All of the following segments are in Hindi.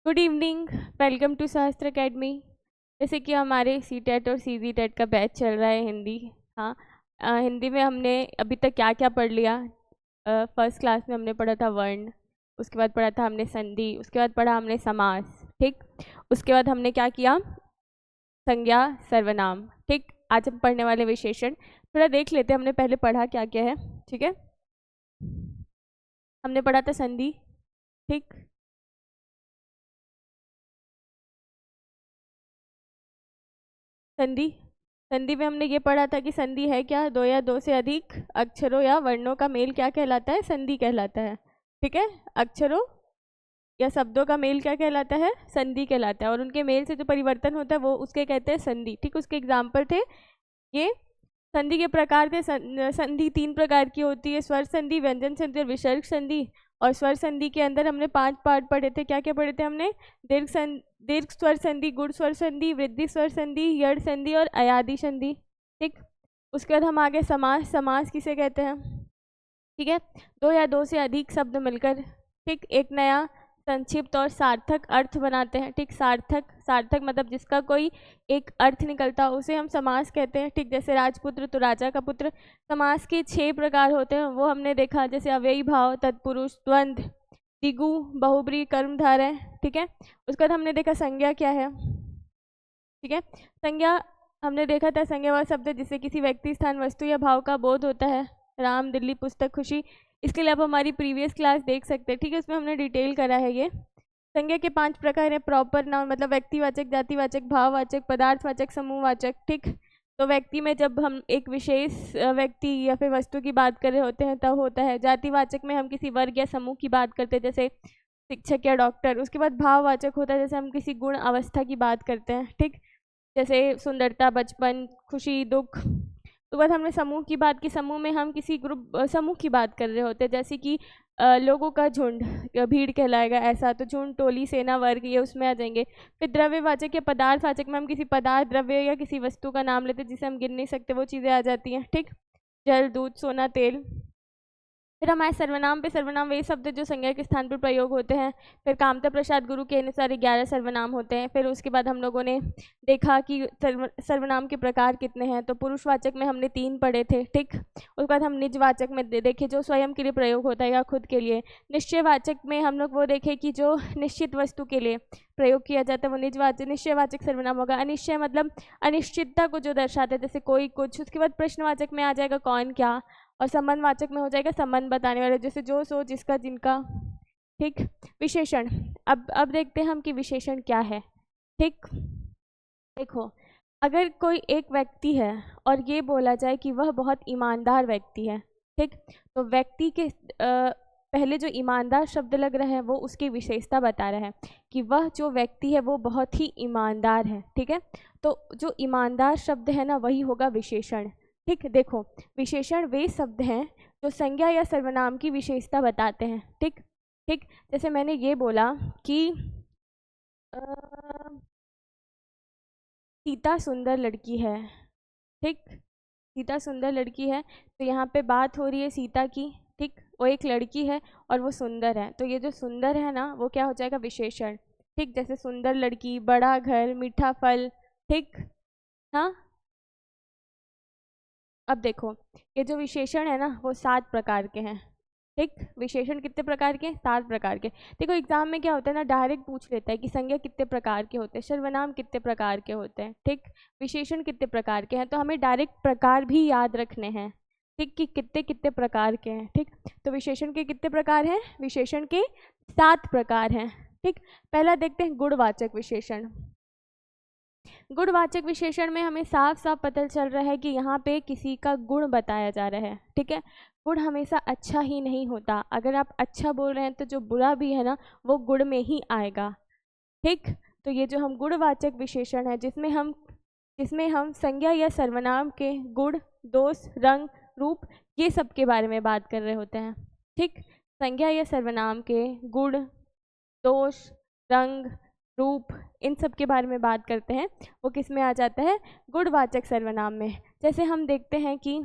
Good evening. वेलकम टू सहस्त्र एकेडमी। जैसे कि हमारे सीटेट और सीजीटेट का बैच चल रहा है हिंदी। हाँ, हिंदी में हमने अभी तक क्या क्या पढ़ लिया। फर्स्ट क्लास में हमने पढ़ा था वर्ण, उसके बाद पढ़ा था हमने संधि, उसके बाद पढ़ा हमने समास। ठीक, उसके बाद हमने क्या किया, संज्ञा सर्वनाम। ठीक, आज हम पढ़ने वाले विशेषण थोड़ा देख लेते हैं। हमने पहले पढ़ा क्या क्या है। ठीक है, हमने पढ़ा था संधि। ठीक, संधि संधि में हमने ये पढ़ा था कि संधि है क्या, दो या दो से अधिक अक्षरों या वर्णों का मेल क्या कहलाता है, संधि कहलाता है। ठीक है, अक्षरों या शब्दों का मेल क्या कहलाता है, संधि कहलाता है। और उनके मेल से जो परिवर्तन होता है वो उसके कहते हैं संधि। ठीक, उसके एग्जाम्पल थे ये। संधि के प्रकार थे, संधि तीन प्रकार की होती है, स्वर संधि, व्यंजन संधि और विसर्ग संधि। और स्वर संधि के अंदर हमने 5 पार्ट पढ़े थे। क्या क्या पढ़े थे हमने, दीर्घ स्वर संधि, गुण स्वर संधि, वृद्धि स्वर संधि, यड़ संधि और अयादि संधि। ठीक, उसके बाद हम आगे समास। समास किसे कहते हैं, ठीक है, दो या दो से अधिक शब्द मिलकर ठीक एक नया संक्षिप्त और सार्थक अर्थ बनाते हैं। ठीक, सार्थक मतलब जिसका कोई एक अर्थ निकलता हो उसे हम समास कहते हैं। ठीक, जैसे राजपुत्र तो राजा का पुत्र। समास के 6 प्रकार होते हैं, वो हमने देखा, जैसे अव्ययी भाव, तत्पुरुष, द्वंद्व, द्विगु, बहुब्री, कर्मधारय। ठीक है, उसके बाद हमने देखा संज्ञा क्या है। ठीक है, संज्ञा हमने देखा था, संज्ञा वह शब्द है जिससे किसी व्यक्ति, स्थान, वस्तु या भाव का बोध होता है। राम, दिल्ली, पुस्तक, खुशी। इसके लिए आप हमारी प्रीवियस क्लास देख सकते हैं। ठीक है, उसमें हमने डिटेल करा है ये। संज्ञा के 5 प्रकार है, प्रॉपर नाउन मतलब व्यक्तिवाचक, जातिवाचक, भाववाचक, पदार्थवाचक, समूहवाचक। ठीक, तो व्यक्ति में जब हम एक विशेष व्यक्ति या फिर वस्तु की बात कर रहे होते हैं तब होता है। जातिवाचक में हम किसी वर्ग या समूह की बात करते हैं, जैसे शिक्षक या डॉक्टर। उसके बाद भाववाचक होता है, जैसे हम किसी गुण अवस्था की बात करते हैं। ठीक, जैसे सुंदरता, बचपन, खुशी, दुख। तो बाद हमने समूह की बात की, समूह में हम किसी ग्रुप समूह की बात कर रहे होते हैं, जैसे कि लोगों का झुंड या भीड़ कहलाएगा ऐसा। तो झुंड, टोली, सेना, वर्ग ये उसमें आ जाएंगे। फिर द्रव्यवाचक या पदार्थवाचक में हम किसी पदार्थ, द्रव्य या किसी वस्तु का नाम लेते हैं जिसे हम गिन नहीं सकते, वो चीज़ें आ जाती हैं। ठीक, जल, दूध, सोना, तेल। फिर हमारे सर्वनाम पे, सर्वनाम वे शब्द जो संज्ञा के स्थान पर प्रयोग होते हैं। फिर कामता प्रसाद गुरु के अनुसार 11 सर्वनाम होते हैं। फिर उसके बाद हम लोगों ने देखा कि सर्वनाम के प्रकार कितने हैं। तो पुरुषवाचक में हमने 3 पढ़े थे। ठीक, उसके बाद हम निजवाचक में देखे जो स्वयं के लिए प्रयोग होता है या खुद के लिए। निश्चयवाचक में हम लोग वो देखे कि जो निश्चित वस्तु के लिए प्रयोग किया जाता है वो निश्चयवाचक सर्वनाम होगा। अनिश्चय मतलब अनिश्चितता को जो दर्शाता है, जैसे कोई कुछ। उसके बाद प्रश्नवाचक में आ जाएगा कौन क्या। और संबंधवाचक में हो जाएगा संबंध बताने वाले, जैसे जो, सो, जिसका, जिनका। ठीक, विशेषण। अब देखते हैं हम कि विशेषण क्या है। ठीक, देखो, अगर कोई एक व्यक्ति है और ये बोला जाए कि वह बहुत ईमानदार व्यक्ति है। ठीक, तो व्यक्ति के पहले जो ईमानदार शब्द लग रहा है वो उसकी विशेषता बता रहा है कि वह जो व्यक्ति है वो बहुत ही ईमानदार है। ठीक है, तो जो ईमानदार शब्द है ना वही होगा विशेषण। ठीक, देखो, विशेषण वे शब्द हैं जो संज्ञा या सर्वनाम की विशेषता बताते हैं। ठीक ठीक, जैसे मैंने ये बोला कि सीता सुंदर लड़की है। ठीक, सीता सुंदर लड़की है, तो यहाँ पे बात हो रही है सीता की। ठीक, वो एक लड़की है और वो सुंदर है, तो ये जो सुंदर है ना वो क्या हो जाएगा, विशेषण। ठीक, जैसे सुंदर लड़की, बड़ा घर, मीठा फल। ठीक, हाँ, अब देखो, ये जो विशेषण है ना वो 7 प्रकार के हैं। ठीक, विशेषण कितने प्रकार के, 7 प्रकार के। देखो एग्जाम में क्या होता है ना, डायरेक्ट पूछ लेता है कि संज्ञा कितने प्रकार के होते हैं, सर्वनाम कितने प्रकार के होते हैं, ठीक, विशेषण कितने प्रकार के हैं। तो हमें डायरेक्ट प्रकार भी याद रखने हैं। ठीक, कि कितने कितने प्रकार के हैं। ठीक, तो विशेषण के कितने प्रकार हैं, विशेषण के 7 प्रकार हैं। ठीक, पहला देखते हैं गुणवाचक विशेषण। गुणवाचक विशेषण में हमें साफ साफ पता चल रहा है कि यहाँ पे किसी का गुण बताया जा रहा है। ठीक है, गुण हमेशा अच्छा ही नहीं होता, अगर आप अच्छा बोल रहे हैं तो जो बुरा भी है ना वो गुण में ही आएगा। ठीक, तो ये जो हम गुणवाचक विशेषण है जिसमें हम संज्ञा या सर्वनाम के गुण, दोष, रंग, रूप ये सब के बारे में बात कर रहे होते हैं। ठीक, संज्ञा या सर्वनाम के गुण, दोष, रंग, रूप इन सब के बारे में बात करते हैं, वो किस में आ जाता है, गुणवाचक सर्वनाम में। जैसे हम देखते हैं कि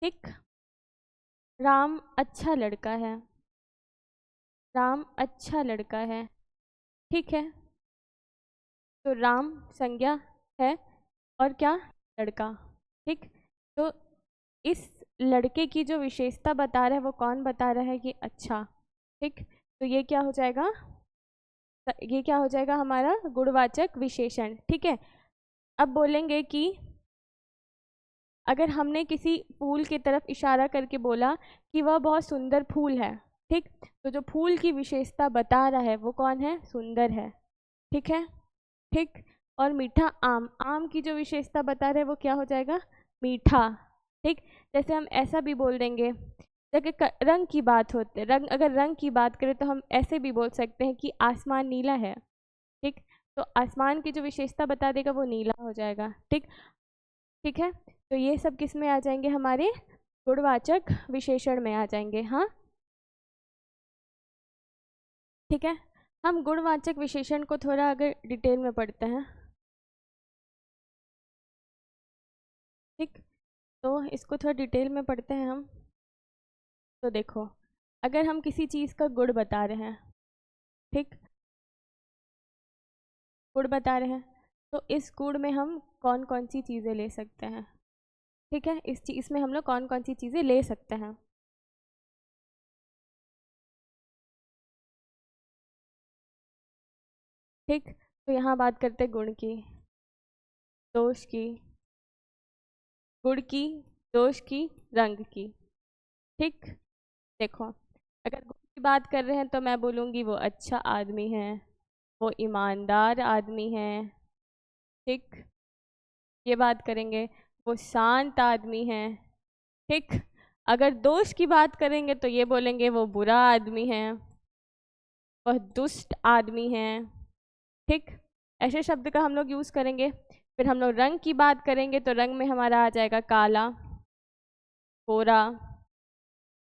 ठीक, राम अच्छा लड़का है। राम अच्छा लड़का है, ठीक है। तो राम संज्ञा है और क्या, लड़का, ठीक। तो इस लड़के की जो विशेषता बता रहा है वो कौन बता रहा है कि अच्छा, ठीक। तो ये क्या हो जाएगा, ये क्या हो जाएगा हमारा गुणवाचक विशेषण, ठीक है। अब बोलेंगे कि अगर हमने किसी फूल की तरफ इशारा करके बोला कि वह बहुत सुंदर फूल है, ठीक। तो जो फूल की विशेषता बता रहा है वो कौन है, सुंदर है, ठीक है, ठीक। और मीठा आम, आम की जो विशेषता बता रहे हैं वो क्या हो जाएगा, मीठा, ठीक। जैसे हम ऐसा भी बोल देंगे, जैसे रंग की बात होती है, रंग, अगर रंग की बात करें तो हम ऐसे भी बोल सकते हैं कि आसमान नीला है, ठीक। तो आसमान की जो विशेषता बता देगा वो नीला हो जाएगा, ठीक, ठीक है। तो ये सब किस में आ जाएंगे, हमारे गुणवाचक विशेषण में आ जाएंगे, हाँ, ठीक है। हम गुणवाचक विशेषण को थोड़ा अगर डिटेल में पढ़ते हैं, ठीक। तो इसको थोड़ा डिटेल में पढ़ते हैं हम। तो देखो, अगर हम किसी चीज़ का गुण बता रहे हैं, ठीक, गुण बता रहे हैं, तो इस गुण में हम कौन कौन सी चीज़ें ले सकते हैं, ठीक है। इस चीज़ में हम लोग कौन कौन सी चीज़ें ले सकते हैं, ठीक। तो यहाँ बात करते हैं गुण की, दोष की, गुण की, दोष की, रंग की, ठीक। देखो, अगर गुण की बात कर रहे हैं तो मैं बोलूँगी वो अच्छा आदमी है, वो ईमानदार आदमी है, ठीक। ये बात करेंगे, वो शांत आदमी है, ठीक। अगर दोष की बात करेंगे तो ये बोलेंगे वो बुरा आदमी है, वह दुष्ट आदमी है, ठीक। ऐसे शब्द का हम लोग यूज़ करेंगे। फिर हम लोग रंग की बात करेंगे तो रंग में हमारा आ जाएगा काला, गोरा,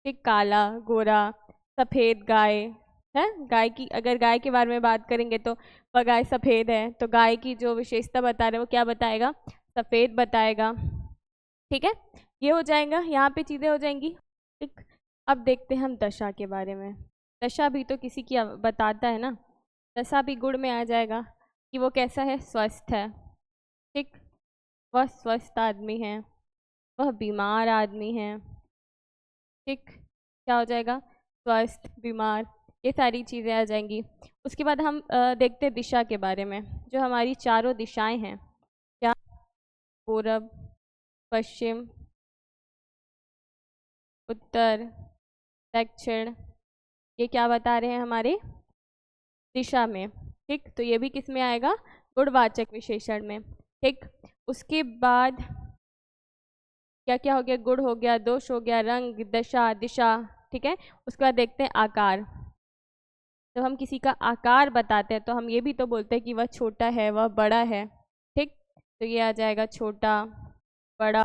ठीक, काला, गोरा, सफ़ेद गाय है। गाय की, अगर गाय के बारे में बात करेंगे तो वह गाय सफ़ेद है, तो गाय की जो विशेषता बता रहे हैं वो क्या बताएगा, सफ़ेद बताएगा, ठीक है। ये हो जाएगा, यहाँ पे चीज़ें हो जाएंगी, ठीक। अब देखते हैं हम दशा के बारे में। दशा भी तो किसी की बताता है ना, दशा भी गुण में आ जाएगा कि वो कैसा है, स्वस्थ है, ठीक। वह स्वस्थ आदमी है, वह बीमार आदमी है, ठीक। क्या हो जाएगा, स्वस्थ, बीमार, ये सारी चीज़ें आ जाएंगी। उसके बाद हम देखते हैं दिशा के बारे में। जो हमारी चारों दिशाएं हैं, क्या, पूरब, पश्चिम, उत्तर, दक्षिण, ये क्या बता रहे हैं हमारे दिशा में, ठीक। तो ये भी किस में आएगा, गुणवाचक विशेषण में, ठीक। उसके बाद क्या क्या हो गया, गुण हो गया, दोष हो गया, रंग, दशा, दिशा, ठीक है। उसके बाद देखते हैं आकार। तो हम किसी का आकार बताते हैं तो हम ये भी तो बोलते हैं कि वह छोटा है, वह बड़ा है, ठीक। तो ये आ जाएगा छोटा, बड़ा,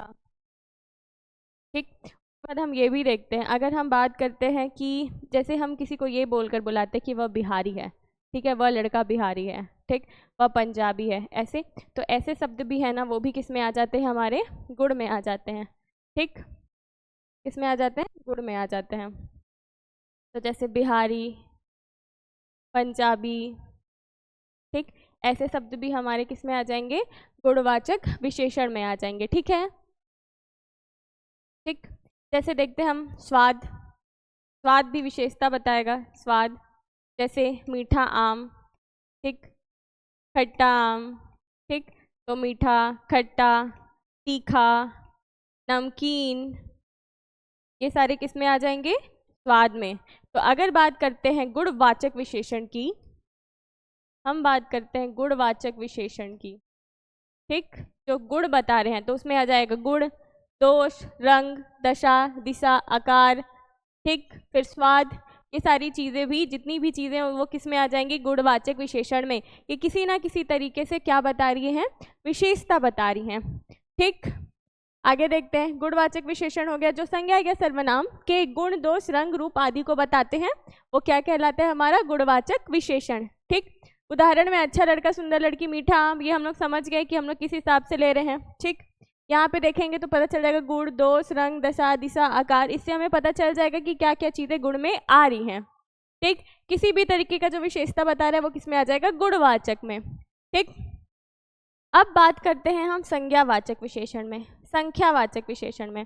ठीक। उसके बाद हम ये भी देखते हैं, अगर हम बात करते हैं कि जैसे हम किसी को ये बोलकर बुलाते हैं कि वह बिहारी है, ठीक है, वह लड़का बिहारी है, ठीक, वह पंजाबी है, ऐसे। तो ऐसे शब्द भी है ना, वो भी किस में आ जाते हैं, हमारे गुण में आ जाते हैं, ठीक। किस में आ जाते हैं, गुण में आ जाते हैं। तो जैसे बिहारी, पंजाबी, ठीक, ऐसे शब्द भी हमारे किस में आ जाएंगे, गुणवाचक विशेषण में आ जाएंगे, ठीक है, ठीक। जैसे देखते हैं हम स्वाद, स्वाद भी विशेषता बताएगा, स्वाद, जैसे मीठा आम, ठीक, खट्टा आम, ठीक। तो मीठा, खट्टा, तीखा, नमकीन, ये सारे किस में आ जाएंगे, स्वाद में। तो अगर बात करते हैं गुणवाचक विशेषण की, हम बात करते हैं गुणवाचक विशेषण की, ठीक, जो गुण बता रहे हैं तो उसमें आ जाएगा गुण, दोष, रंग, दशा, दिशा, आकार, ठीक, फिर स्वाद, ये सारी चीज़ें भी, जितनी भी चीज़ें वो किस में आ जाएंगी, गुणवाचक विशेषण में। ये किसी ना किसी तरीके से क्या बता रही हैं, विशेषता बता रही हैं, ठीक। आगे देखते हैं, गुणवाचक विशेषण हो गया, जो संज्ञा या सर्वनाम के गुण, दोष, रंग, रूप आदि को बताते हैं वो क्या कहलाता है, हमारा गुणवाचक विशेषण, ठीक। उदाहरण में अच्छा लड़का, सुंदर लड़की, मीठा आम, ये हम लोग समझ गए कि हम लोग किस हिसाब से ले रहे हैं, ठीक। यहाँ पे देखेंगे तो पता चल जाएगा गुण, दोष, रंग, दशा, दिशा, आकार, इससे हमें पता चल जाएगा कि क्या क्या चीज़ें गुण में आ रही हैं, ठीक, किसी भी तरीके का जो विशेषता बता रहा है वो किस में आ जाएगा, गुणवाचक में। ठीक, अब बात करते हैं हम संज्ञावाचक विशेषण में, संख्यावाचक विशेषण में।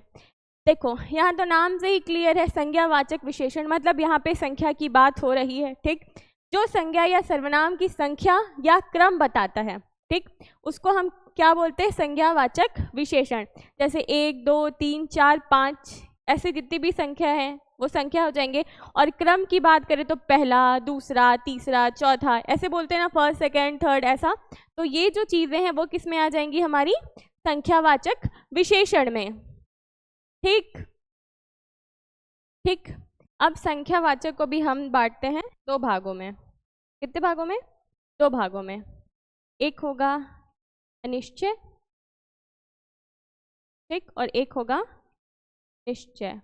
देखो यहाँ तो नाम से ही क्लियर है, संज्ञावाचक विशेषण मतलब यहाँ पे संख्या की बात हो रही है। ठीक, जो संज्ञा या सर्वनाम की संख्या या क्रम बताता है, ठीक, उसको हम क्या बोलते हैं, संज्ञावाचक विशेषण। जैसे 1 2 3 4 5 ऐसे जितनी भी संख्या है वो संख्या हो जाएंगे। और क्रम की बात करें तो पहला, दूसरा, तीसरा, चौथा, ऐसे बोलते हैं ना, फर्स्ट सेकेंड थर्ड, ऐसा। तो ये जो चीज़ें हैं वो किस में आ जाएंगी, हमारी संख्यावाचक विशेषण में। ठीक ठीक, अब संख्यावाचक को भी हम बांटते हैं दो भागों में। कितने भागों में, दो भागों में। एक होगा अनिश्चय, ठीक, और एक होगा निश्चय।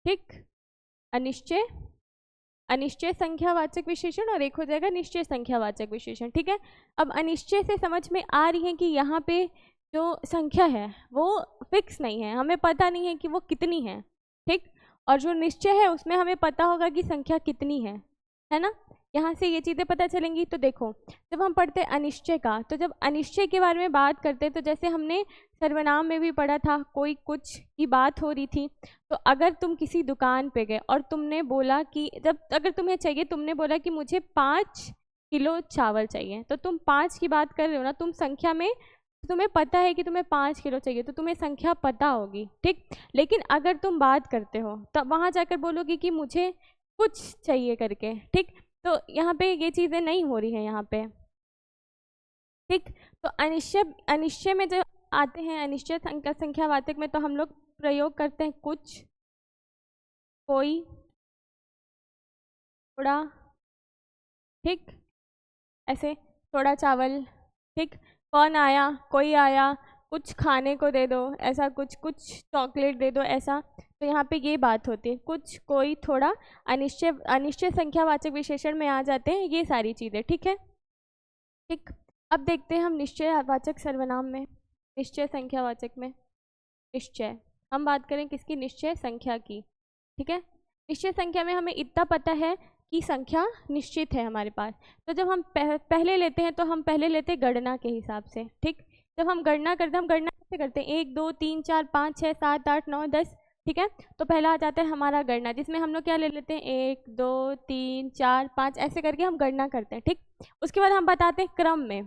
ठीक, अनिश्चय, अनिश्चय संख्यावाचक विशेषण, और एक हो जाएगा निश्चय संख्यावाचक विशेषण। ठीक है, अब अनिश्चय से समझ में आ रही है कि यहाँ पे जो संख्या है वो फिक्स नहीं है, हमें पता नहीं है कि वो कितनी है। ठीक, और जो निश्चय है उसमें हमें पता होगा कि संख्या कितनी है ना। यहाँ से ये चीज़ें पता चलेंगी। तो देखो जब हम पढ़ते हैं अनिश्चय का, तो जब अनिश्चय के बारे में बात करते हैं तो जैसे हमने सर्वनाम में भी पढ़ा था, कोई कुछ की बात हो रही थी। तो अगर तुम किसी दुकान पे गए और तुमने बोला कि अगर तुम्हें चाहिए, तुमने बोला कि मुझे 5 किलो चावल चाहिए, तो तुम 5 की बात कर रहे हो ना, तुम संख्या में, तुम्हें पता है कि तुम्हें 5 किलो चाहिए, तो तुम्हें संख्या पता होगी। ठीक, लेकिन अगर तुम बात करते हो तब वहाँ जाकर बोलोगे कि मुझे कुछ चाहिए करके। ठीक, तो यहाँ पे ये चीज़ें नहीं हो रही हैं यहाँ पे। ठीक, तो अनिश्चय में जो आते हैं, अनिश्चय संख्यावाचक में, तो हम लोग प्रयोग करते हैं कुछ, कोई, थोड़ा। ठीक, ऐसे थोड़ा चावल। ठीक, कौन आया, कोई आया, कुछ खाने को दे दो, ऐसा कुछ, कुछ चॉकलेट दे दो, ऐसा। तो यहाँ पे ये बात होती है, कुछ, कोई, थोड़ा, अनिश्चय संख्यावाचक विशेषण में आ जाते हैं ये सारी चीज़ें। ठीक है, ठीक, अब देखते हैं हम निश्चयवाचक सर्वनाम में, निश्चय संख्यावाचक में। निश्चय, हम बात करें किसकी, निश्चय संख्या की। ठीक है, निश्चय संख्या में हमें इतना पता है कि संख्या निश्चित है हमारे पास। तो जब हम पहले लेते हैं तो हम पहले लेते हैं गणना के हिसाब से। ठीक, जब हम गणना करते हैं, हम गणना कैसे करते हैं, 1 2 3 4 5 6 7 8 9 10। ठीक है, तो पहला आ जाता है हमारा गणना, जिसमें हम लोग क्या ले लेते हैं, 1 2 3 4 5 ऐसे करके हम गणना करते हैं। ठीक, उसके बाद हम बताते हैं क्रम में।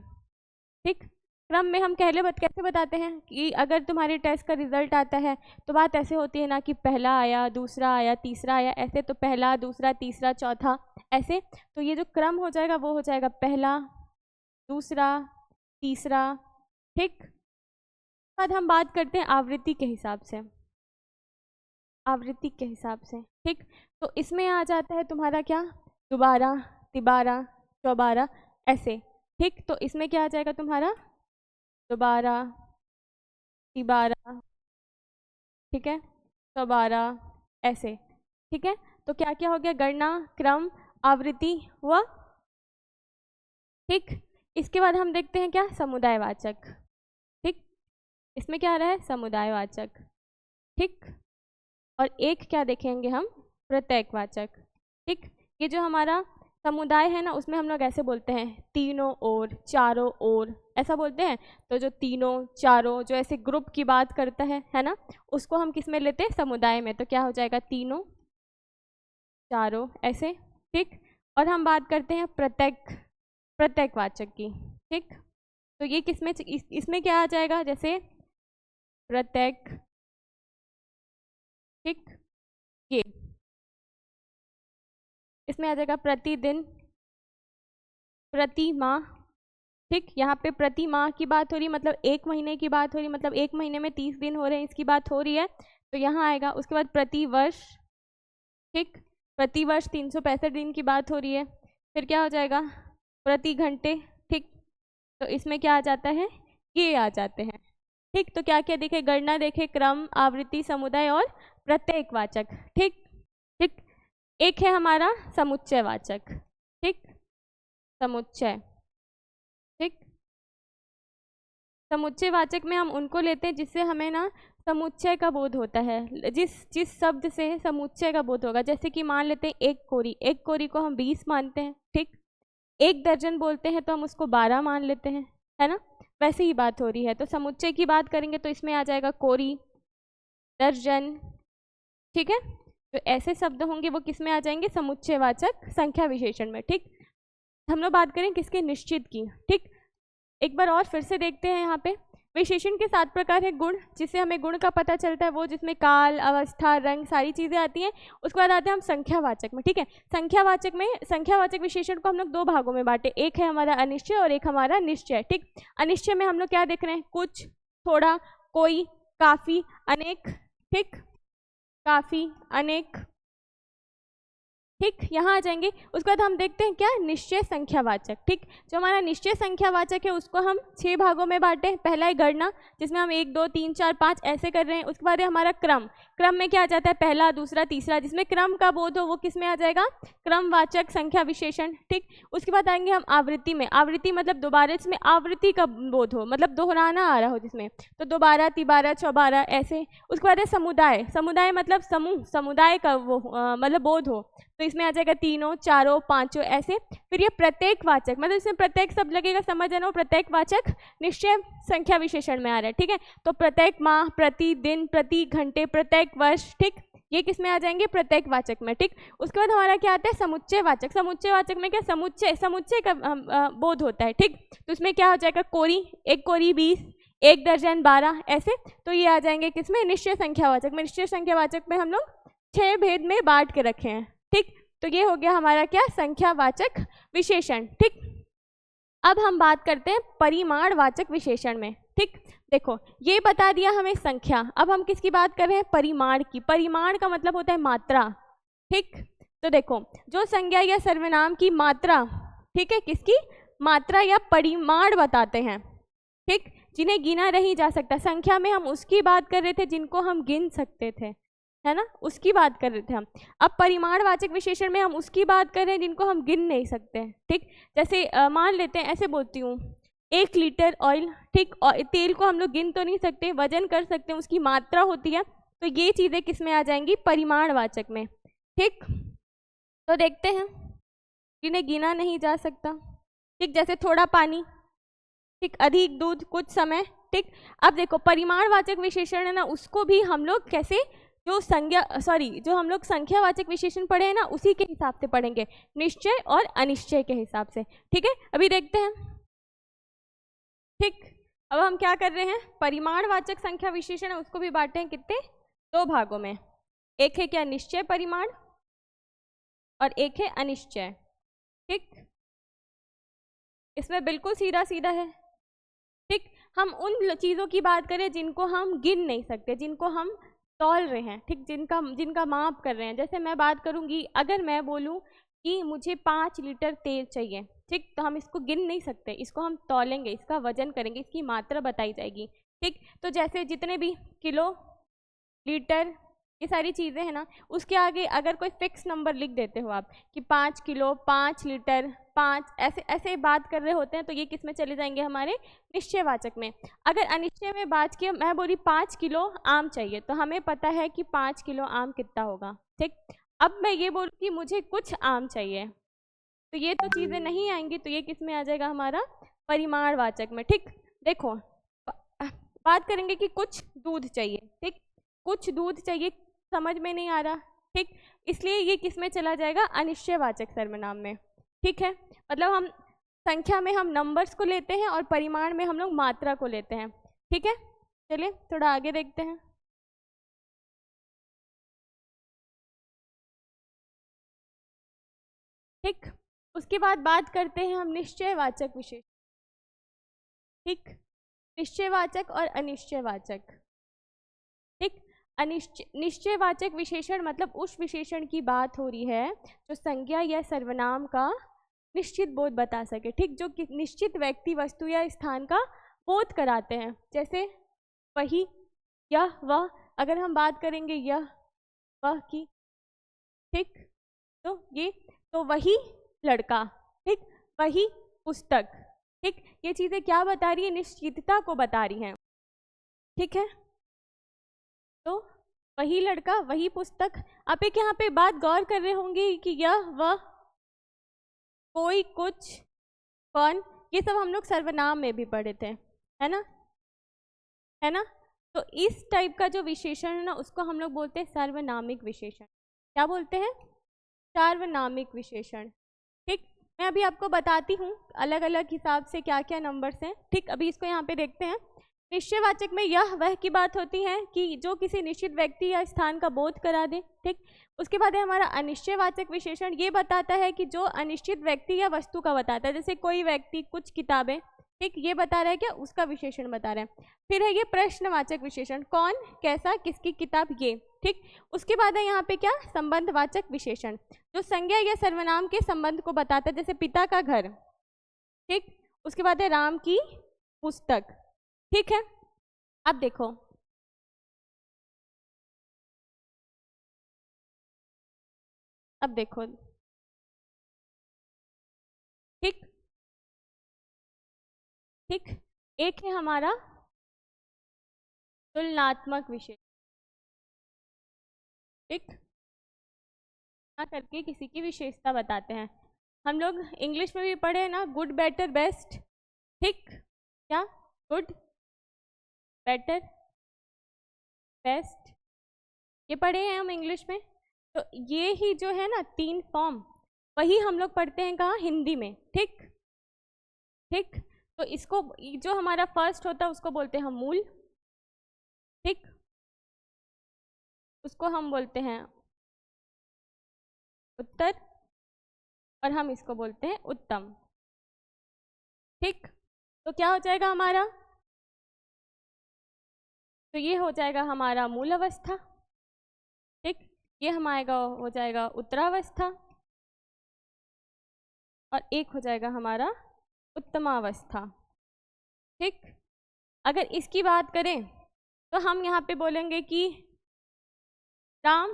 ठीक, क्रम में हम कैसे बताते हैं कि अगर तुम्हारे टेस्ट का रिजल्ट आता है तो बात ऐसे होती है ना कि पहला आया, दूसरा आया, तीसरा आया, ऐसे। तो पहला, दूसरा, तीसरा, चौथा, ऐसे। तो ये जो क्रम हो जाएगा वो हो जाएगा पहला, दूसरा, तीसरा। ठीक, बाद हम बात करते हैं आवृत्ति के हिसाब से, आवृत्ति के हिसाब से। ठीक, तो इसमें आ जाता है तुम्हारा क्या, दोबारा, तिबारा, चौबारा, ऐसे। ठीक, तो इसमें क्या आ जाएगा तुम्हारा, दोबारा, तिबारा, ठीक है, चौबारा, ऐसे। ठीक है, तो क्या क्या हो गया, गणना, क्रम, आवृत्ति हुआ। ठीक, इसके बाद हम देखते हैं क्या, समुदायवाचक। ठीक, इसमें क्या आ रहा है, समुदायवाचक। ठीक, और एक क्या देखेंगे हम, प्रत्येकवाचक। ठीक, ये जो हमारा समुदाय है ना, उसमें हम लोग ऐसे बोलते हैं, तीनों ओर, चारों ओर, ऐसा बोलते हैं। तो जो तीनों, चारों, जो ऐसे ग्रुप की बात करता है ना, उसको हम किस में लेते हैं, समुदाय में। तो क्या हो जाएगा, तीनों, चारों, ऐसे। ठीक, और हम बात करते हैं प्रत्येकवाचक की। ठीक, तो ये किसमें, इसमें क्या आ जाएगा, जैसे प्रत्येक। ठीक, ये इसमें आ जाएगा प्रतिदिन, प्रति माह। ठीक, यहाँ पे प्रति माह की बात हो रही है, मतलब 1 महीने की बात हो रही है, मतलब 1 महीने में 30 दिन हो रहे हैं, इसकी बात हो रही है, तो यहाँ आएगा। उसके बाद प्रति वर्ष। ठीक, प्रति वर्ष 365 दिन की बात हो रही है। फिर क्या हो जाएगा, प्रति घंटे। ठीक, तो इसमें क्या आ जाता है, ये आ जाते हैं। ठीक, तो क्या क्या देखे, गणना देखे, क्रम, आवृत्ति, समुदाय और प्रत्येकवाचक। ठीक ठीक, एक है हमारा समुच्चयवाचक। ठीक, समुच्चय। ठीक, समुच्चयवाचक में हम उनको लेते हैं जिससे हमें ना समुच्चय का बोध होता है। जिस शब्द से समुच्चय का बोध होगा, जैसे कि मान लेते हैं एक कोरी को हम 20 मानते हैं, ठीक। एक दर्जन बोलते हैं तो हम उसको 12 मान लेते हैं, है ना। वैसे ही बात हो रही है। तो समुच्चय की बात करेंगे तो इसमें आ जाएगा कोरी, दर्जन, ठीक है। तो ऐसे शब्द होंगे वो किस में आ जाएंगे, समुच्चयवाचक संख्या विशेषण में, ठीक। हम लोग बात करें किसके, निश्चित की, ठीक। एक बार और फिर से देखते हैं यहाँ पे। विशेषण के 7 प्रकार है। गुण, जिससे हमें गुण का पता चलता है, वो जिसमें काल, अवस्था, रंग सारी चीज़ें आती हैं। उसके बाद आते हैं हम संख्यावाचक में, ठीक है। संख्यावाचक विशेषण को हम लोग 2 भागों में बांटे, एक है हमारा अनिश्चय और एक हमारा निश्चय, ठीक। अनिश्चय में हम लोग क्या देख रहे हैं, कुछ, थोड़ा, कोई, काफ़ी, अनेक, ठीक। काफ़ी, अनेक, ठीक। यहाँ आ जाएंगे। उसके बाद हम देखते हैं क्या, निश्चय संख्यावाचक, ठीक। जो हमारा निश्चय संख्यावाचक है उसको हम 6 भागों में बांटे। पहला है गणना, जिसमें हम 1 2 3 4 5 ऐसे कर रहे हैं। उसके बाद है हमारा क्रम में क्या आ जाता है, पहला, दूसरा, तीसरा, जिसमें क्रम का बोध हो वो किस में आ जाएगा, क्रमवाचक संख्या विशेषण, ठीक। उसके बाद आएंगे हम आवृत्ति में। आवृत्ति मतलब दोबारा, जिसमें आवृत्ति का बोध हो, मतलब दोहराना आ रहा हो जिसमें, तो 2 3 4 ऐसे। उसके बाद है समुदाय मतलब समूह, समुदाय का वो मतलब बोध हो, तो इसमें आ जाएगा 3 4 5 ऐसे। फिर ये प्रत्येक वाचक, मतलब इसमें प्रत्येक शब्द लगेगा, समझ आना, प्रत्येक वाचक निश्चय संख्या विशेषण में आ रहा है, ठीक है। तो प्रत्येक माह, प्रति दिन, प्रति घंटे, प्रत्येक वर्ष, ठीक। ये किस में आ जाएंगे, प्रत्येक वाचक में, ठीक। उसके बाद हमारा क्या आता है, समुच्चयवाचक। समुच्चयवाचक में क्या, समुच्चय का बोध होता है, ठीक। तो इसमें क्या हो जाएगा, कोरी, एक कोरी 20, एक दर्जन 12 ऐसे। तो ये आ जाएंगे किसमें, निश्चय संख्यावाचक में। निश्चय संख्यावाचक में हम लोग 6 भेद में बांट के रखे हैं, ठीक। तो ये हो गया हमारा क्या, संख्यावाचक विशेषण, ठीक। अब हम बात करते हैं परिमाणवाचक विशेषण में, ठीक। देखो ये बता दिया हमें संख्या, अब हम किसकी बात कर रहे हैं, परिमाण की। परिमाण का मतलब होता है मात्रा, ठीक। तो देखो जो संज्ञा या सर्वनाम की मात्रा, ठीक है, किसकी मात्रा या परिमाण बताते हैं, ठीक, जिन्हें गिना नहीं जा सकता। संख्या में हम उसकी बात कर रहे थे जिनको हम गिन सकते थे, है ना, उसकी बात कर रहे थे हम। अब परिमाणवाचक विशेषण में हम उसकी बात कर रहे हैं जिनको हम गिन नहीं सकते, ठीक। जैसे मान लेते हैं, ऐसे बोलती हूँ, 1 लीटर ऑयल, ठीक। और तेल को हम लोग गिन तो नहीं सकते, वजन कर सकते हैं, उसकी मात्रा होती है। तो ये चीज़ें किस में आ जाएंगी, परिमाणवाचक में, ठीक। तो देखते हैं, जिन्हें गिना नहीं जा सकता, ठीक। जैसे थोड़ा पानी, ठीक, अधिक दूध, कुछ समय, ठीक। अब देखो परिमाणवाचक विशेषण है ना, उसको भी हम लोग कैसे, जो हम लोग संख्यावाचक विशेषण पढ़े हैं ना, उसी के हिसाब से पढ़ेंगे, निश्चय और अनिश्चय के हिसाब से, ठीक है। अभी देखते हैं, ठीक। अब हम क्या कर रहे हैं, परिमाणवाचक संख्या विशेषण है उसको भी बांटे हैं कितने, 2 भागों में। एक है क्या, निश्चय परिमाण, और एक है अनिश्चय, ठीक। इसमें बिल्कुल सीधा सीधा है, ठीक। हम उन चीज़ों की बात करें जिनको हम गिन नहीं सकते, जिनको हम तौल रहे हैं, ठीक, जिनका माप कर रहे हैं। जैसे मैं बात करूंगी, अगर मैं बोलूं कि मुझे 5 लीटर तेल चाहिए, ठीक, तो हम इसको गिन नहीं सकते, इसको हम तौलेंगे, इसका वजन करेंगे, इसकी मात्रा बताई जाएगी, ठीक। तो जैसे जितने भी किलो, लीटर, ये सारी चीज़ें हैं ना, उसके आगे अगर कोई फिक्स नंबर लिख देते हो आप कि 5 किलो, 5 लीटर, 5 ऐसे ऐसे बात कर रहे होते हैं, तो ये किस में चले जाएंगे, हमारे निश्चयवाचक में। अगर अनिश्चय में बात की, मैं बोली 5 किलो आम चाहिए, तो हमें पता है कि 5 किलो आम कितना होगा, ठीक। अब मैं ये बोलूँ कि मुझे कुछ आम चाहिए, तो ये तो चीज़ें नहीं आएंगी, तो ये किस में आ जाएगा, हमारा परिमाणवाचक में, ठीक। देखो बात करेंगे कि कुछ दूध चाहिए, ठीक, कुछ दूध चाहिए, समझ में नहीं आ रहा, ठीक, इसलिए ये किस में चला जाएगा, अनिश्चयवाचक सर्वनाम में, ठीक है। मतलब हम संख्या में हम नंबर्स को लेते हैं और परिमाण में हम लोग मात्रा को लेते हैं, ठीक है। चलिए थोड़ा आगे देखते हैं, ठीक। उसके बाद बात करते हैं हम निश्चयवाचक विशेषण, ठीक, निश्चयवाचक और अनिश्चयवाचक, ठीक। निश्चयवाचक विशेषण मतलब उस विशेषण की बात हो रही है जो संज्ञा या सर्वनाम का निश्चित बोध बता सके, ठीक, जो निश्चित व्यक्ति, वस्तु या स्थान का बोध कराते हैं। जैसे वही, यह, वह, अगर हम बात करेंगे यह वह की, ठीक, तो ये, तो वही लड़का, ठीक, वही पुस्तक, ठीक, ये चीज़ें क्या बता रही है, निश्चितता को बता रही हैं, ठीक है। तो वही लड़का, वही पुस्तक। आप एक यहाँ पे बात गौर कर रहे होंगे कि यह, वह, कोई, कुछ, कौन, ये सब हम लोग सर्वनाम में भी पढ़े थे, है ना, है ना। तो इस टाइप का जो विशेषण है ना, उसको हम लोग बोलते हैं सार्वनामिक विशेषण। क्या बोलते हैं? सार्वनामिक विशेषण। ठीक, मैं अभी आपको बताती हूँ अलग अलग हिसाब से क्या क्या नंबर्स हैं। ठीक, अभी इसको यहाँ पे देखते हैं। निश्चयवाचक में यह वह की बात होती है कि जो किसी निश्चित व्यक्ति या स्थान का बोध करा दे। ठीक, उसके बाद है हमारा अनिश्चयवाचक विशेषण। ये बताता है कि जो अनिश्चित व्यक्ति या वस्तु का बताता है, जैसे कोई व्यक्ति, कुछ किताबें। ठीक, ये बता रहा है क्या? उसका विशेषण बता रहे हैं। फिर है ये प्रश्नवाचक विशेषण, कौन, कैसा, किसकी किताब, ये। ठीक, उसके बाद है यहाँ पे क्या? संबंधवाचक विशेषण, जो संज्ञा या सर्वनाम के संबंध को बताता है, जैसे पिता का घर। ठीक, उसके बाद है राम की पुस्तक। ठीक है, अब देखो, अब देखो, ठीक ठीक, एक है हमारा तुलनात्मक विशेषण। ठीक, करके किसी की विशेषता बताते हैं। हम लोग इंग्लिश में भी पढ़े ना, गुड, बेटर, बेस्ट। ठीक, क्या? गुड, बेटर, बेस्ट, ये पढ़े हैं हम इंग्लिश में। तो ये ही जो है ना 3 फॉर्म, वही हम लोग पढ़ते हैं कहाँ? हिंदी में। ठीक ठीक, तो इसको जो हमारा फर्स्ट होता है उसको बोलते हैं हम मूल। ठीक, उसको हम बोलते हैं उत्तर, और हम इसको बोलते हैं उत्तम। ठीक, तो क्या हो जाएगा हमारा? तो ये हो जाएगा हमारा मूल अवस्था। ठीक, ये हमारा हो जाएगा उत्तरावस्था, और एक हो जाएगा हमारा उत्तमावस्था। ठीक, अगर इसकी बात करें तो हम यहाँ पे बोलेंगे कि राम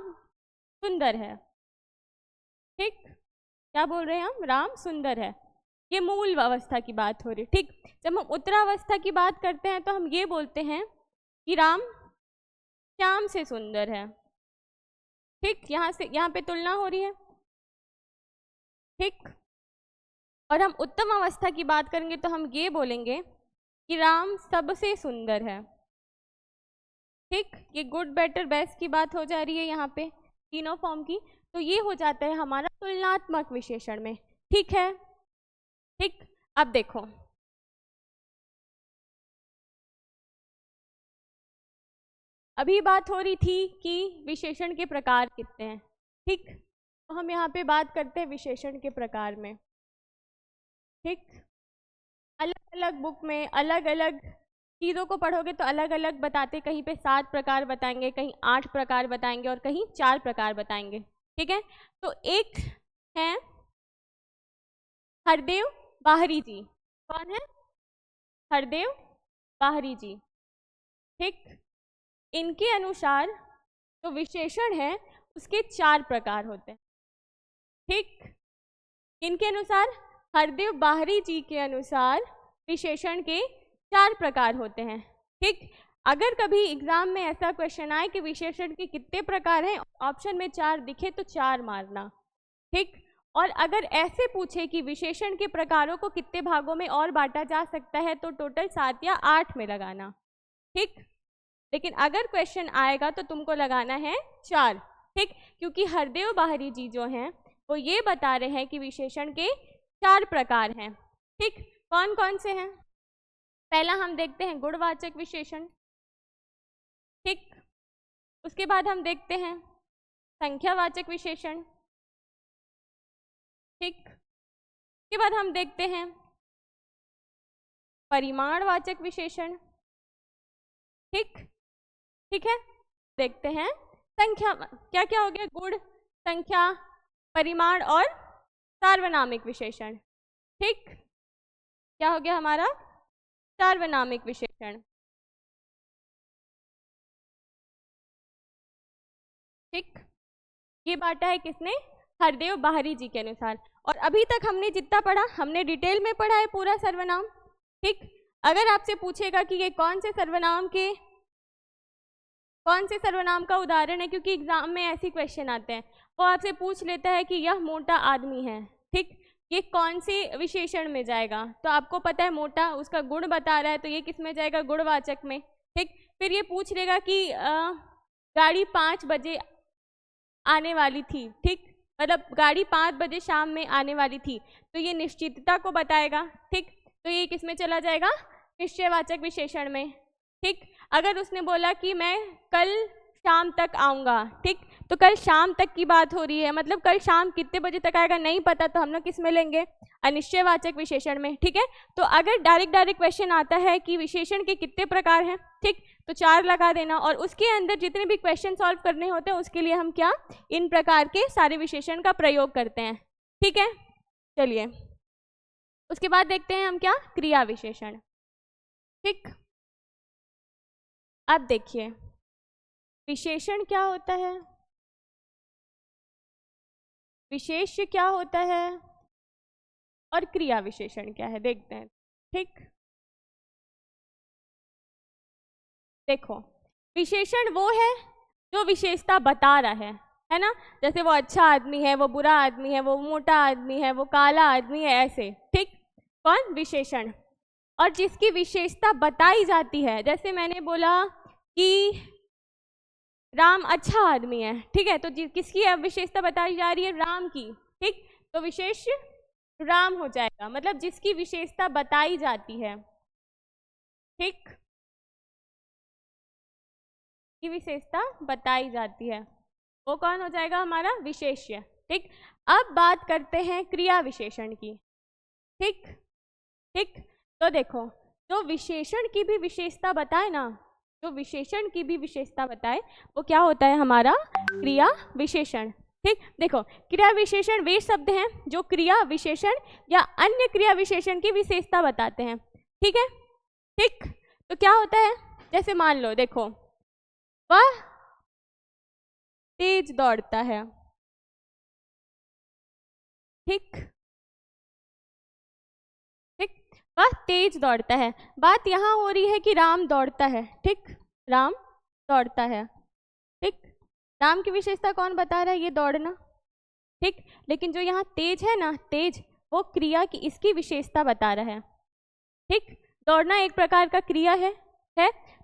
सुंदर है। ठीक, क्या बोल रहे हैं हम? राम सुंदर है। ये मूल अवस्था की बात हो रही है। ठीक, जब हम उत्तरावस्था की बात करते हैं तो हम ये बोलते हैं कि राम श्याम से सुंदर है। ठीक, यहाँ से यहाँ पे तुलना हो रही है। ठीक, और हम उत्तम अवस्था की बात करेंगे तो हम ये बोलेंगे कि राम सबसे सुंदर है। ठीक, ये गुड, बेटर, बेस्ट की बात हो जा रही है यहाँ पे तीनों फॉर्म की। तो ये हो जाता है हमारा तुलनात्मक विशेषण में। ठीक है, ठीक, अब देखो, अभी बात हो रही थी कि विशेषण के प्रकार कितने हैं। ठीक, तो हम यहाँ पे बात करते हैं विशेषण के प्रकार में। ठीक, अलग अलग बुक में अलग अलग चीज़ों को पढ़ोगे तो अलग अलग बताते, कहीं पे 7 प्रकार बताएंगे, कहीं 8 प्रकार बताएंगे, और कहीं 4 प्रकार बताएंगे। ठीक है, तो एक है हरदेव बाहरी जी। कौन है? हरदेव बाहरी जी। ठीक, इनके अनुसार जो विशेषण है उसके 4 प्रकार होते हैं। ठीक, इनके अनुसार, हरदेव बाहरी जी के अनुसार विशेषण के 4 प्रकार होते हैं। ठीक, अगर कभी एग्जाम में ऐसा क्वेश्चन आए कि विशेषण के कितने प्रकार हैं, ऑप्शन में 4 दिखे तो 4 मारना। ठीक, और अगर ऐसे पूछे कि विशेषण के प्रकारों को कितने भागों में और बांटा जा सकता है तो टोटल 7 या 8 में लगाना। ठीक, लेकिन अगर क्वेश्चन आएगा तो तुमको लगाना है 4। ठीक, क्योंकि हरदेव बाहरी जी जो हैं वो ये बता रहे हैं कि विशेषण के 4 प्रकार हैं। ठीक, कौन कौन से हैं? पहला हम देखते हैं गुणवाचक विशेषण। ठीक, उसके बाद हम देखते हैं संख्यावाचक विशेषण। ठीक, उसके बाद हम देखते हैं परिमाणवाचक विशेषण। ठीक, ठीक है, देखते हैं संख्या, क्या क्या हो गया? गुण, संख्या, परिमाण और सार्वनामिक विशेषण। ठीक, क्या हो गया हमारा? सार्वनामिक विशेषण। ठीक, ये बांटा है किसने? हरदेव बाहरी जी के अनुसार। और अभी तक हमने जितना पढ़ा, हमने डिटेल में पढ़ा है पूरा सर्वनाम। ठीक, अगर आपसे पूछेगा कि ये कौन से सर्वनाम के कौन से सर्वनाम का उदाहरण है, क्योंकि एग्जाम में ऐसे क्वेश्चन आते हैं, वो आपसे पूछ लेता है कि यह मोटा आदमी है, ठीक, ये कौन से विशेषण में जाएगा, तो आपको पता है मोटा, उसका गुण बता रहा है, तो ये किस में जाएगा, गुणवाचक में, ठीक। फिर ये पूछ लेगा कि गाड़ी 5 बजे आने वाली थी, ठीक, मतलब गाड़ी 5 बजे शाम में आने वाली थी, तो ये निश्चितता को बताएगा, ठीक, तो ये किस में चला जाएगा, निश्चयवाचक विशेषण में, ठीक। अगर उसने बोला कि मैं कल शाम तक आऊँगा, ठीक, तो कल शाम तक की बात हो रही है, मतलब कल शाम कितने बजे तक आएगा नहीं पता, तो हम लोग किस में लेंगे, अनिश्चयवाचक विशेषण में, ठीक है। तो अगर डायरेक्ट क्वेश्चन आता है कि विशेषण के कितने प्रकार हैं, ठीक, तो 4 लगा देना, और उसके अंदर जितने भी क्वेश्चन सॉल्व करने होते हैं उसके लिए हम क्या, इन प्रकार के सारे विशेषण का प्रयोग करते हैं, ठीक है। चलिए उसके बाद देखते हैं हम क्या, क्रिया विशेषण, ठीक। अब देखिए विशेषण क्या होता है, विशेष्य क्या होता है और क्रिया विशेषण क्या है, देखते हैं, ठीक। देखो विशेषण वो है जो विशेषता बता रहा है ना, जैसे वो अच्छा आदमी है, वो बुरा आदमी है, वो मोटा आदमी है, वो काला आदमी है, ऐसे, ठीक, कौन, विशेषण। और जिसकी विशेषता बताई जाती है, जैसे मैंने बोला कि राम अच्छा आदमी है, ठीक है, तो किसकी विशेषता बताई जा रही है, राम की, ठीक, तो विशेष राम हो जाएगा, मतलब जिसकी विशेषता बताई जाती है, ठीक, की विशेषता बताई जाती है वो कौन हो जाएगा, हमारा विशेष्य, ठीक। अब बात करते हैं क्रिया विशेषण की, ठीक, ठीक। तो देखो जो विशेषण की भी विशेषता बताए ना, जो विशेषण की भी विशेषता बताए वो क्या होता है, हमारा क्रिया विशेषण, ठीक। देखो क्रिया विशेषण वे शब्द हैं जो क्रिया विशेषण या अन्य क्रिया विशेषण की विशेषता बताते हैं, ठीक है, ठीक। तो क्या होता है, जैसे मान लो, देखो वह तेज दौड़ता है, ठीक, ठीक, वह तेज दौड़ता है, बात यहाँ हो रही है कि राम दौड़ता है, ठीक, राम दौड़ता है, ठीक, राम की विशेषता कौन बता रहा है, ये दौड़ना, ठीक, लेकिन जो यहाँ तेज है ना, तेज, वो क्रिया की, इसकी विशेषता बता रहा है, ठीक। दौड़ना एक प्रकार का क्रिया है,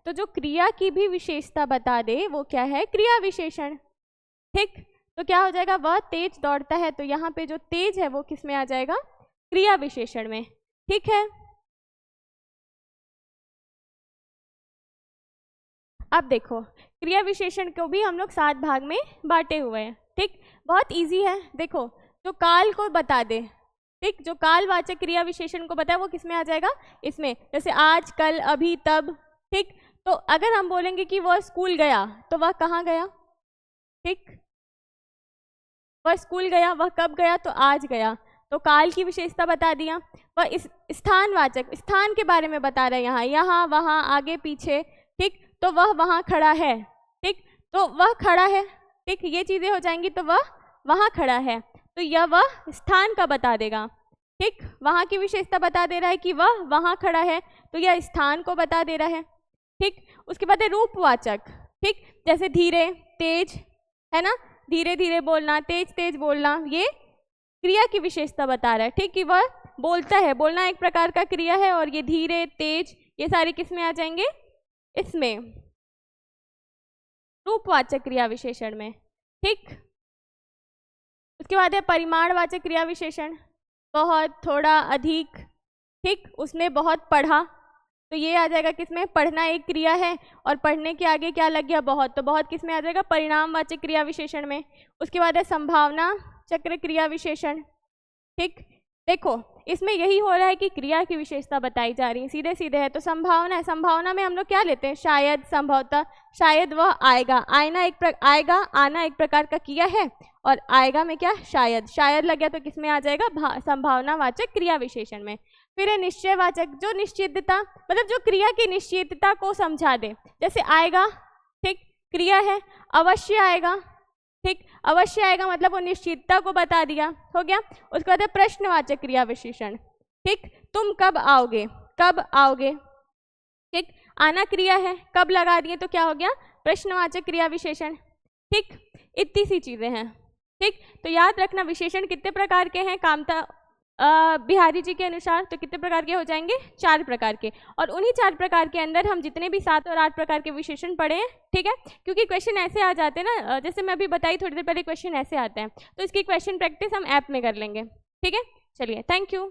तो जो क्रिया की भी विशेषता बता दे वो क्या है, क्रिया विशेषण, ठीक। तो क्या हो जाएगा, वह तेज दौड़ता है, तो यहाँ पे जो तेज है वो किस में आ जाएगा, क्रिया विशेषण में, ठीक है। अब देखो क्रिया विशेषण को भी हम लोग 7 भाग में बांटे हुए हैं, ठीक, बहुत इजी है। देखो जो काल को बता दे, ठीक, जो कालवाचक क्रिया विशेषण को बताए वो किस में आ जाएगा, इसमें, जैसे आज, कल, अभी, तब, ठीक। तो अगर हम बोलेंगे कि वह स्कूल गया, तो वह कहाँ गया, ठीक, वह स्कूल गया, वह कब गया, तो आज गया, तो काल की विशेषता बता दिया। वह इस स्थानवाचक, स्थान के बारे में बता रहे हैं, यहाँ वहाँ, आगे पीछे, ठीक, तो वह वहाँ खड़ा है, ठीक, तो वह खड़ा है, ठीक, ये चीज़ें हो जाएंगी, तो वह वहाँ खड़ा है, तो यह वह स्थान का बता देगा, ठीक, वहाँ की विशेषता बता दे रहा है कि वह वहाँ खड़ा है, तो यह स्थान को बता दे रहा है, ठीक। उसके बाद है रूपवाचक, ठीक, जैसे धीरे, तेज, है ना, धीरे धीरे बोलना, तेज तेज बोलना, ये क्रिया की विशेषता बता रहा है, ठीक, कि वह बोलता है, बोलना एक प्रकार का क्रिया है, और ये धीरे, तेज, ये सारे किस में आ जाएंगे, इसमें, रूपवाचक क्रिया विशेषण में, ठीक। उसके बाद है परिमाणवाचक क्रिया विशेषण, बहुत, थोड़ा, अधिक, ठीक, उसने बहुत पढ़ा, तो ये आ जाएगा किसमें, पढ़ना एक क्रिया है, और पढ़ने के आगे क्या लग गया, बहुत, तो बहुत किसमें आ जाएगा, परिणामवाचक क्रिया विशेषण में। उसके बाद है संभावना चक्र क्रिया विशेषण, ठीक। देखो इसमें यही हो रहा है कि क्रिया की विशेषता बताई जा रही है, सीधे सीधे है, तो संभावना है, संभावना में हम लोग क्या लेते हैं, शायद, संभवतः, शायद वह आएगा, आएगा, आना एक प्रकार का क्रिया है, और आएगा में क्या, शायद, शायद लग गया तो किसमें आ जाएगा, संभावनावाचक क्रिया विशेषण में। फिर है निश्चयवाचक, जो निश्चितता, मतलब जो क्रिया की निश्चितता को समझा दे, जैसे आएगा, ठीक, क्रिया है, अवश्य आएगा, ठीक, अवश्य आएगा मतलब वो निश्चितता को बता दिया, हो गया। उसके बाद है प्रश्नवाचक क्रिया विशेषण, ठीक, तुम कब आओगे, कब आओगे, ठीक, आना क्रिया है, कब लगा दिए तो क्या हो गया, प्रश्नवाचक क्रिया विशेषण, ठीक, इतनी सी चीज़ें हैं, ठीक। तो याद रखना विशेषण कितने प्रकार के हैं कामता बिहारी जी के अनुसार, तो कितने प्रकार के हो जाएंगे, 4 प्रकार के। और उन्हीं 4 प्रकार के अंदर हम जितने भी 7 और 8 प्रकार के विशेषण पढ़े हैं, ठीक है, क्योंकि क्वेश्चन ऐसे आ जाते हैं ना, जैसे मैं अभी बताई थोड़ी देर पहले, क्वेश्चन ऐसे आते हैं, तो इसकी क्वेश्चन प्रैक्टिस हम ऐप में कर लेंगे, ठीक है। चलिए, थैंक यू।